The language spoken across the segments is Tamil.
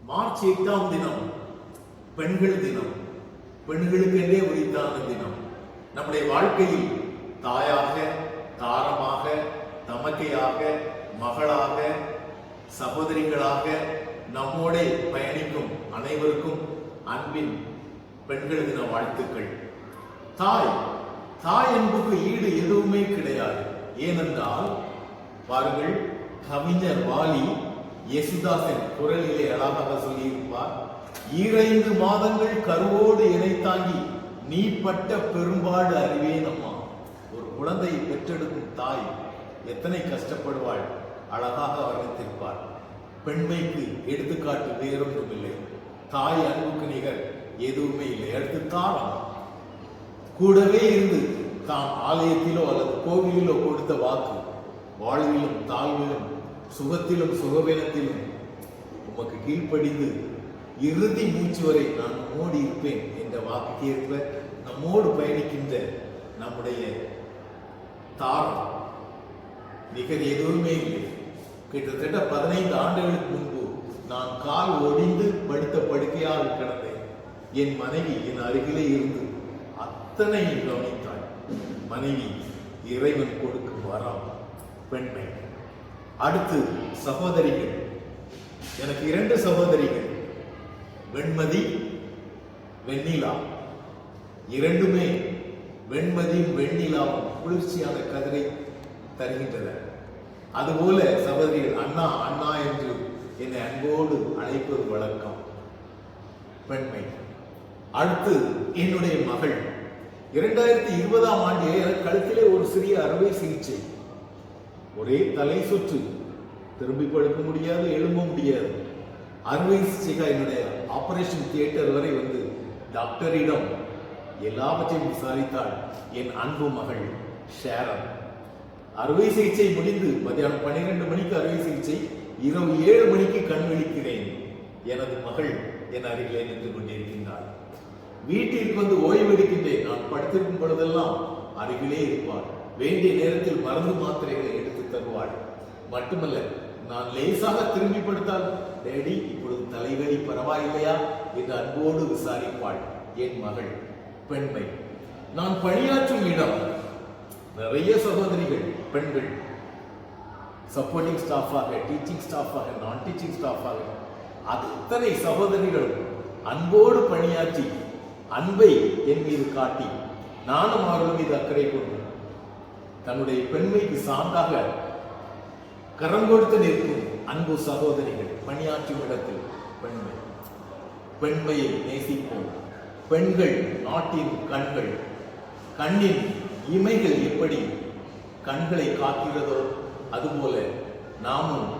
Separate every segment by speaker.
Speaker 1: மார்ச் 8ஆம் தினம் பெண்கள் தினம். பெண்களுக்கென்றே உரித்தான தினம். நம்முடைய வாழ்க்கையில் தாயாக, தாரமாக, தமக்கையாக, மகளாக, சகோதரிகளாக நம்மோட பயணிக்கும் அனைவருக்கும் அன்பின் பெண்கள் தின வாழ்த்துக்கள். தாய் தாய் என்பது ஈடு எதுவுமே கிடையாது. ஏனென்றால் பாருங்கள், கவிஞர் வாலி யேசுதாசன் குரலிலே அழகாக சொல்லியிருப்பார், 2 மாதங்கள் கருவோடு இணை தாங்கி நீ பட்ட பெரும்பாடு அறிவேன் அம்மா. ஒரு குழந்தையை பெற்றெடுக்கும் தாய் எத்தனை கஷ்டப்படுவாள் அழகாக வர்ணித்திருப்பார். பெண்மைக்கு எடுத்துக்காட்டு வேறொன்றும் இல்லை. தாய் அன்புக்கு நிகர் எதுவுமே இல்லை. அடுத்து தாரம் கூடவே இருந்து தாம் ஆலயத்திலோ அல்லது கோவிலிலோ கொடுத்த வாக்கு, வாழ்விலும் தாழ்விலும் சுகத்திலும் சுகவீனத்திலும் உமக்கு கீழ்ப்படிந்து இறுதி மூச்சு வரை நான் நம்மோடு இருப்பேன் என்ற வாக்குக்கு ஏற்ப நம்மோடு பயணிக்கின்ற நம்முடைய தாரம் நிகர் எதுவுமே இல்லை. கிட்டத்தட்ட 15 ஆண்டுகளுக்கு முன்பு நான் கால் ஒடிந்து படுத்த படுக்கையாக கிடந்தேன். என் மனைவி என் அருகிலே இருந்து அத்தனை கவனித்தாள். மனைவி இறைவன் கொடுக்கும் வரம், பெண்மை. அடுத்து சகோதரிகள். எனக்கு 2 சகோதரிகள், வெண்மதி, வெண்ணிலா. இரண்டுமே வெண்மதியும் வெண்ணிலாவும் குளிர்ச்சியான கதிரை தருகின்றன. அதுபோல சகோதரிகள் அண்ணா அண்ணா என்று என்னை அன்போடு அழைப்பது வழக்கம், பெண்மை. அடுத்து என்னுடைய மகள். 2020ஆம் ஆண்டு எனக்கு கழுத்திலே ஒரு சிறிய அறுவை சிகிச்சை. ஒரே தலை சுற்று, திரும்பி படுக்க முடியாது, எழும்ப முடியாது. அறுவை சிகிச்சை என்னுடைய ஆபரேஷன் தியேட்டர் வரை வந்து டாக்டரிடம் எல்லாவற்றையும் விசாரித்தாள் என் அன்பு மகள் ஷேரன். அறுவை சிகிச்சை முடிந்து மதியானம் 12 மணிக்கு அறுவை சிகிச்சை, இரவு 7 மணிக்கு கண் விழிக்கிறேன். எனது மகள் என் அருகிலே நின்று கொண்டிருக்கின்றாள். வீட்டிற்கு வந்து ஓய்வெடுக்கின்றேன். நான் படுத்திருக்கும் பொழுதெல்லாம் அருகிலே இருப்பாள். வேண்டிய நேரத்தில் மருந்து மாத்திரைகளை எடுத்து தருவாள். மட்டுமல்ல, நான் லேசாக திரும்பி படுத்தால், டேடி இப்பொழுது தலைவலி பரவாயில்லையா என்று அன்போடு விசாரிப்பாள் என் மகள், பெண்மை. நான் பணியாற்றும் இடம் நிறைய சகோதரிகள் பெண்கள், சப்போர்ட்டிங் ஸ்டாஃபாக, டீச்சிங் ஸ்டாஃபாக, நான் டீச்சிங் ஸ்டாஃபாக, அத்தனை சகோதரிகளும் அன்போடு பணியாற்றி அன்பை என் மீது காட்டி நானும் அவர்கள் மீது அக்கறை கொண்டு தன்னுடைய பெண்மைக்கு சான்றாக கரம் கொடுத்து நிற்கும் அன்பு சகோதரிகள் பணியாற்றும் இடத்தில் பெண்மை. பெண்மையை நேசிப்போம். பெண்கள் நாட்டின் கண்கள். கண்ணின் இமைகள் எப்படி கண்களை காக்கிறதோ அதுபோல நாமும்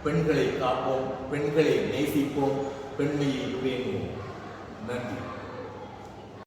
Speaker 1: பெண்களை காப்போம், பெண்களை நேசிப்போம், பெண்மையை பேணுவோம். நன்றி.